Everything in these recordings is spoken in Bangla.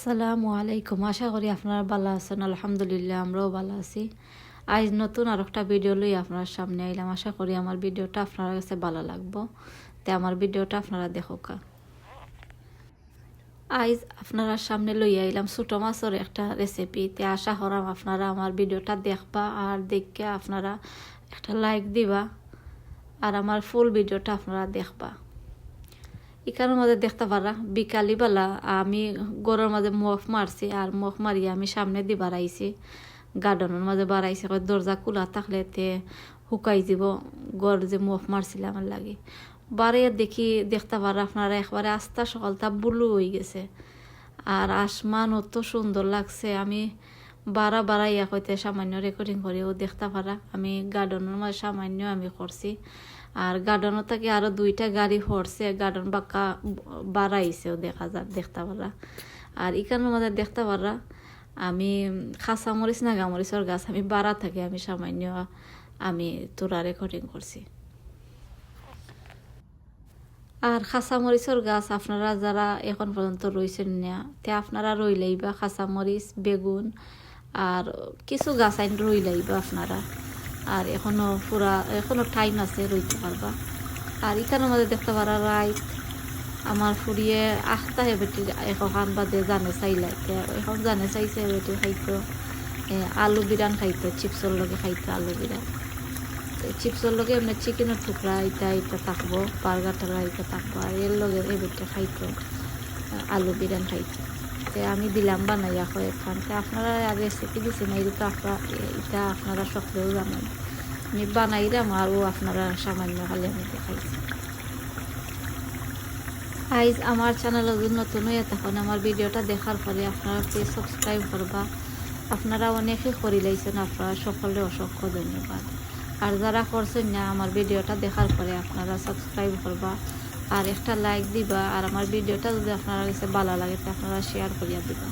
আসসালামু আলাইকুম। আশা করি আপনারা ভালো আছেন। আলহামদুলিল্লাহ আমরাও ভালো আছি। আজ নতুন আর একটা ভিডিও লই আপনার সামনে আইলাম। আশা করি আমার ভিডিওটা আপনার কাছে ভালো লাগবো। তে আমার ভিডিওটা আপনারা দেখোকা। আজ আপনারা সামনে লই আইলাম ছোট মাছের একটা রেসিপি। তে আশা করাম আপনারা আমার ভিডিওটা দেখবা আর দেখে আপনারা একটা লাইক দিবা আর আমার ফুল ভিডিওটা আপনারা দেখবা। এখানের মাঝে দেখতে পারা বিকালিবেলা আমি গরুর মাঝে মুখ মারছি আর মুখ মারিয়ে আমি সামনে দিয়ে বাড়াইছি গার্ডেনের মাঝে বাড়াইছি দরজা খোলা থাকলে তে শুকাই যাব গড় যে মুখ মারছিলাম আমার লাগে বাড়িয়ে দেখি দেখতে পারা আপনারা একবারে আস্তা সকালটা বুলু হয়ে গেছে আর আসমান অত সুন্দর লাগছে। আমি বাড়াইয়া হইতে সামান্য রেকর্ডিং করেও দেখতে পারা আমি গার্ডেনের মাঝে সামান্য আমি করছি আর গার্ডেনও থেকে আরো দুইটা গাড়ি হরছে গার্ডেন বাঁকা বাড়াইছেও দেখা যায় দেখতে পারা। আর এখানের মধ্যে দেখতে পারা আমি খাসা মরিচ নাগামরিচর গাছ আমি বাড়া থাকে আমি সামান্য আমি তোরা রেকর্ডিং করছি। আর খাসা মরিচর গাছ আপনারা যারা এখন পর্যন্ত রয়েছেন না তে আপনারা রইলেই বা খাসা মরিচ বেগুন আর কিছু গাছ আইন রইলেই বা আপনারা আর এখনো টাইম আছে রইতে পারবা। আর এখানের মধ্যে দেখতে পারা রাইট আমার ফুরিয়ে আখতা হে বেটি এখন বাদে জানে চাইলাইতে এখন জানে চাইছে বেটি খাইতো আলু বিরান খাইতো চিপসর লগে খাইতো আলু বিরান চিপসর লগে এমনি চিকেনের টুকরা এটা থাকবো বার্গার টার্গার এটা থাকবো আর এর লগে এ বেটি খাইতো আলু বিরান খাইতো। আমি দিলাম বানাইয়া কয়েকখান আপনারা রেসিপি দিচ্ছেন এটা আপনারা সকলেও জানেন আমি বানাইলাম আরও আপনারা সামান্য খালি আমি দেখাইছি। আইজ আমার চ্যানেল নতুন হয়ে তখন আমার ভিডিওটা দেখার পরে আপনারা প্লিজ সাবস্ক্রাইব করবা। আপনারা অনেকে করে লাইছেন আপনারা সকলে অসংখ্য ধন্যবাদ। আর যারা করছেন না আমার ভিডিওটা দেখার পরে আপনারা সাবস্ক্রাইব করবা আর একটা লাইক দিবা আর আমার ভিডিওটা যদি আপনারা কাছে ভালো লাগে তো আপনারা শেয়ার করিয়া দিবা।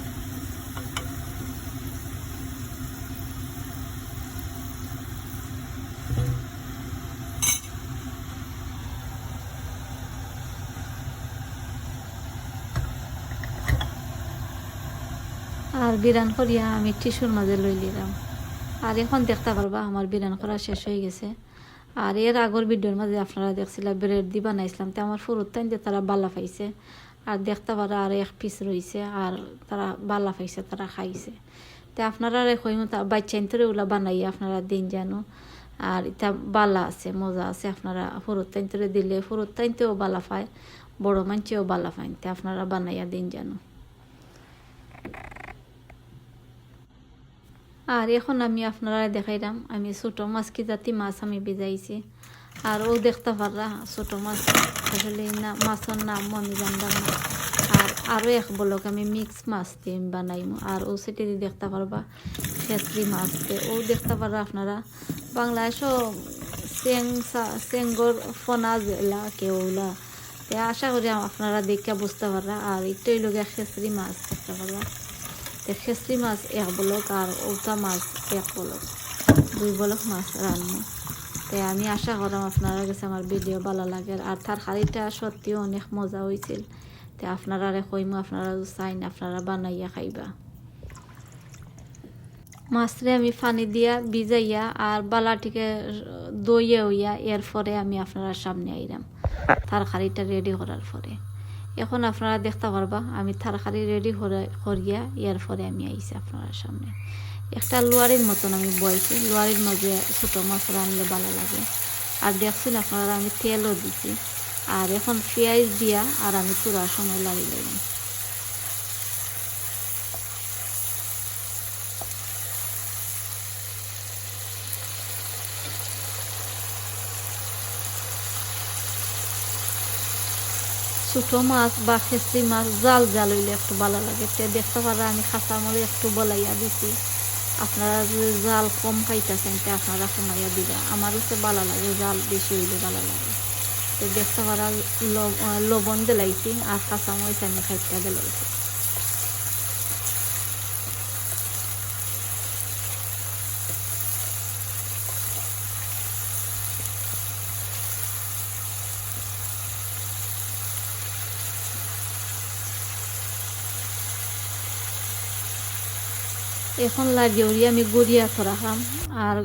আর বিরান করিয়া আমি টিস্যুর মাঝে লই নিলাম আর এখন দেখতে পারবা আমার বিরান করা শেষ হয়ে গেছে। আর এর আগর ভিডিওর মাঝে আপনারা দেখছিলাম ব্রেড দি বানাইছিলাম তো আমার ফুরুত টাইম দিয়ে তারা বালা পাইছে আর দেখতে পারা আর এক পিস রয়েছে আর তারা বালা পাইছে তারা খাইছে। তো আপনারা কইম বাচ্চা ইন্তরে ওগুলা বানাইয়া আপনারা দিন জানো আর এটা বালা আছে মজা আছে আপনারা ফুরুত টাইমতরে দিলে ফুরুত টাইমতেও বালা পায় বড় মানছেও বালা পায় তো আপনারা বানাইয়া দিন জানো। আর এখন আমি আপনারা দেখাইলাম আমি ছোট মাছ কি জাতি মাছ আমি ভিজাইছি আর ও দেখতে পাররা ছোট মাছ আসলে না মাছের নামও আমি জানলাম না। আর আরও এক বলক আমি মিক্স মাছ দিয়ে বানাইমু আর ও সেটি দিয়ে দেখতে পারবা খেসরি মাছ দিয়ে ও দেখতে পাররা আপনারা বাংলাদেশও চেঙ্গর ফোনা জেলা কেউলা তে আশা করি আপনারা দেখে বুঝতে পাররা। আর একটাই লোক খেসরি মাছ দেখতে পারবা খেসরি মাছ এক বলক আর ওটা মাছ এক বলক দুই বলক মাছ রান্না। তাই আমি আশা করলাম আপনারা কাছে আমার ভিডিও ভালো লাগে আর তার হাড়িটা সত্যিও অনেক মজা হয়েছিল। তাই আপনারা কইমু আপনারা চাইন আপনারা বানাইয়া খাইবা। মাছরে আমি পানি দিয়া ভিজাইয়া আর বালাটিকে দইয়া হইয়া এরপরে আমি আপনারা সামনে আইলাম তরকারিটা রেডি করার পরে। এখন আপনারা দেখতে পারবা আমি তরকারি রেডি করিয়া এরপরে আমি আইছি আপনারা সামনে একটা লোয়ারির মতন আমি বইছি লোয়ারির মাঝে ছোটো মাছ রানলে ভালো লাগে। আর দেখছেন আপনারা আমি তেলও দিছি আর এখন পেঁয়াজ দিয়া আর আমি পুরা সময় লাগিয়ে ছোটো মাছ বা খেসরি মাছ জাল হইলে একটু ভালো লাগে তে দেখতে পারা আমি খাঁচা মরে একটু বলাইয়া দিছি। আপনারা যদি জাল কম খাইতেছেন তে আপনারা কমাইয়া দিবা আমার হচ্ছে ভালো লাগে জাল বেশি হইলে ভালো লাগে। তো দেখতে পারা লবণ দিলাইছি আর কাঁচা মরিচ আমি খাইতে দিলাইছি। এখন লাগিয়ে উড়িয়ে আমি গড়িয়া রাখাম। আর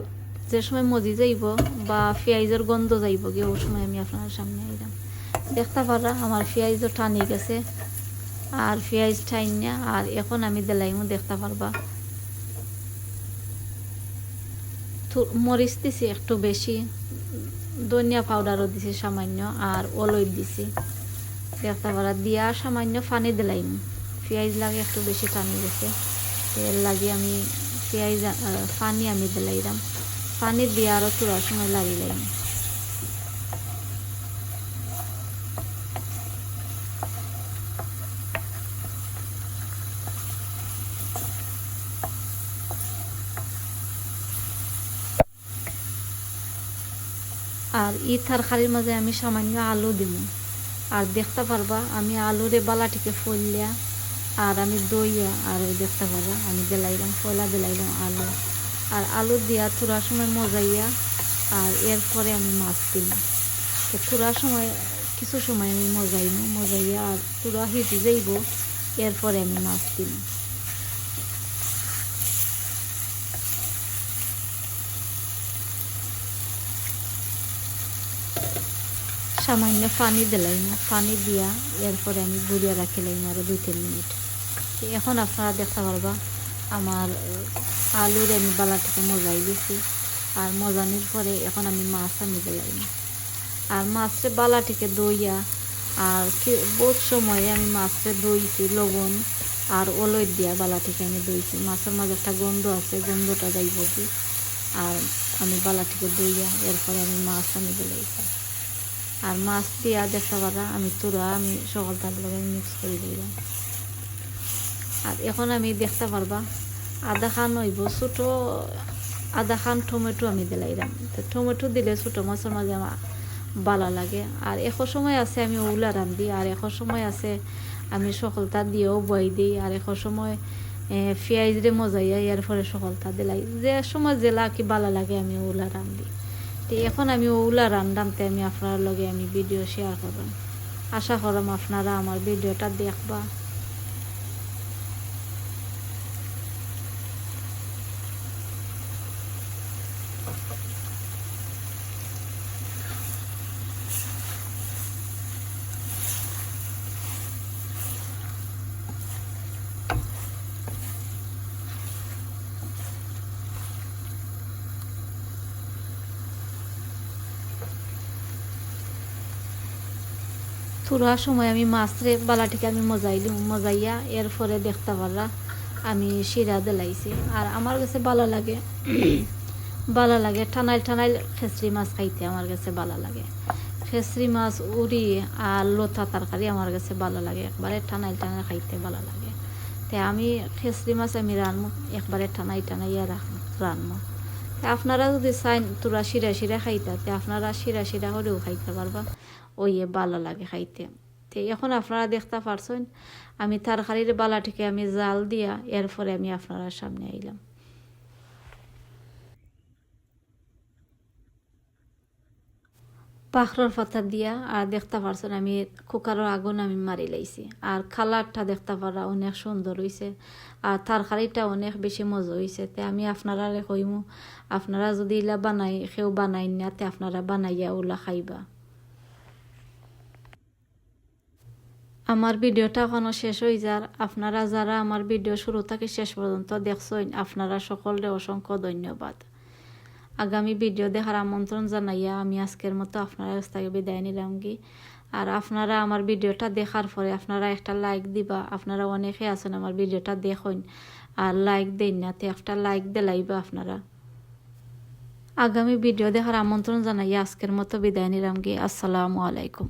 যে সময় মজি যাইব বা পেঁয়াজের গন্ধ যাইব গিয়ে ওই সময় আমি আপনার সামনে আইলাম। দেখতে পারা আমার পেঁয়াজও টানি গেছে, আর পেঁয়াজ টাইন না। আর এখন আমি দিলাইমও দেখতে পারবা মরিচ দিছি একটু বেশি, ধনিয়া পাউডারও দিছি সামান্য, আর অলই দিছি দেখতে পারা দিয়া সামান্য পানি দিলাইম। পেঁয়াজ লাগে একটু বেশি টানি গেছে, তেল লাগে আমি পেঁয়াজ পানি আমি দিলাইলাম। পানি দিয়ে আরও তোলার সময় লাগিলাইম। আর ই তরকারির মাঝে আমি সামান্য আলু দিব। আর দেখতে পারবা আমি আলুরে বালাটিকে ফলিয়া আর আমি দইয়া আর দেখতে পারবা আমি দিলাইলাম ফলা দিলাইলাম আলু। আর আলু দিয়া থোড়া সময় মজাইয়া আর এরপরে আমি মাছ দিলাম। তো থোড়া সময় কিছু সময় আমি মজাইয়া আর থোড়া হিটে যাইব, এরপরে আমি মাছ দিলাম। সামান্য পানি দিলাইম, পানি দিয়া এরপরে আমি গুড়িয়া রাখিলাইম আরও 2-3 মিনিট। এখন আপনারা দেখতে পারবা আমার আলুর আমি বালাটিকে মজাই দিছি। আর মজানির পরে এখন আমি মাছ আমি দিলাইম। আর মাছের বালাটিকে দইয়া আর বহুত সময়ে আমি মাছটা দইছি লবণ আর অলই দিয়া বালাটিকে আমি দইছি। মাছের মাঝে একটা গন্ধ আছে, গন্ধটা যাইব কি। আর আমি বালাটিকে দইয়া এরপরে আমি মাছ আমি দিলাইছি। আর মাছ দিয়া দেখতে পারা আমি আমি সকলটার লগে মিক্স করে দিলাম। আর এখন আমি দেখতে পারবা আধা খান হইব ছোটো আধা খান টমেটো আমি দিলাইলাম। তো টমেটো দিলে ছোটো মাছের মাঝে আমার ভালো লাগে। আর এখন সময় আছে আমি ওগুলা রান্ধি, আর এখন সময় আছে আমি সকলটা দিয়েও বই দিই। আর এখন সময় পেঁয়াজ রে মজাইয়া এর পরে সকলটা দিলাই, যে সময় জেলা কি ভালো লাগে আমি ওগুলা রান্ধি। তো এখন আমি ওগুলা রান্ধামতে আমি আপনার লগে আমি ভিডিও শেয়ার করলাম। আশা করলাম আপনারা আমার ভিডিওটা দেখবা। থোড়া সময় আমি মাছরে বালাটিকে আমি মজাইয়া এরপরে দেখতে পারলা আমি শিরা দিলাইছি। আর আমার কাছে ভালো লাগে টানাইল খেসরি মাছ খাইতে আমার কাছে ভালো লাগে। খেসরি মাছ উড়ি আর লতা তরকারি আমার কাছে ভালো লাগে, একবারে টানাইল খাইতে ভালো লাগে। তো আমি খেসরি মাছ আমি রানবো একবারে টানাইয়া রানবো। আপনারা যদি চাই তোরা শিরা খাইতা, তে আপনারা শিরা হলেও খাইতে পারবা, ওই ভালো লাগে খাইতে। তো এখন আপনারা দেখতে পারছেন আমি তরকারির বালাটিকে আমি জাল দিয়া এরপরে আমি আপনারা সামনে আইলাম। পাখরার পাতা দিয়া আর দেখতে পারছেন আমি কুকারের আগুন আমি মারি লাইছি। আর কালারটা দেখতে পারা অনেক সুন্দর হয়েছে, আর তরকারিটা অনেক বেশি মজা হয়েছে। তে আমি আপনারা কইমু আপনারা যদি ইলা কেউ বানাই না, তে আপনারা বানাইয়া ওলা খাইবা। আমার ভিডিওটা এখনো শেষ হয়ে যার, আপনারা যারা আমার ভিডিও শুরু থেকে শেষ পর্যন্ত দেখছেন আপনারা সকলকে অসংখ্য ধন্যবাদ। আগামী ভিডিও দেখার আমন্ত্রণ জানাইয়া আমি আজকের মতো আপনারা কাছ থেকে বিদায় নিলাম কি। আর আপনারা আমার ভিডিওটা দেখার পরে আপনারা একটা লাইক দিবা। আপনারা অনেকে আছেন আমার ভিডিওটা দেখুন আর লাইক দেন না, তো একটা লাইক দিলাইবা আপনারা। আগামী ভিডিও দেখার আমন্ত্রণ জানাইয়া আজকের মতো বিদায় নিলাম কি। আসসালামু আলাইকুম।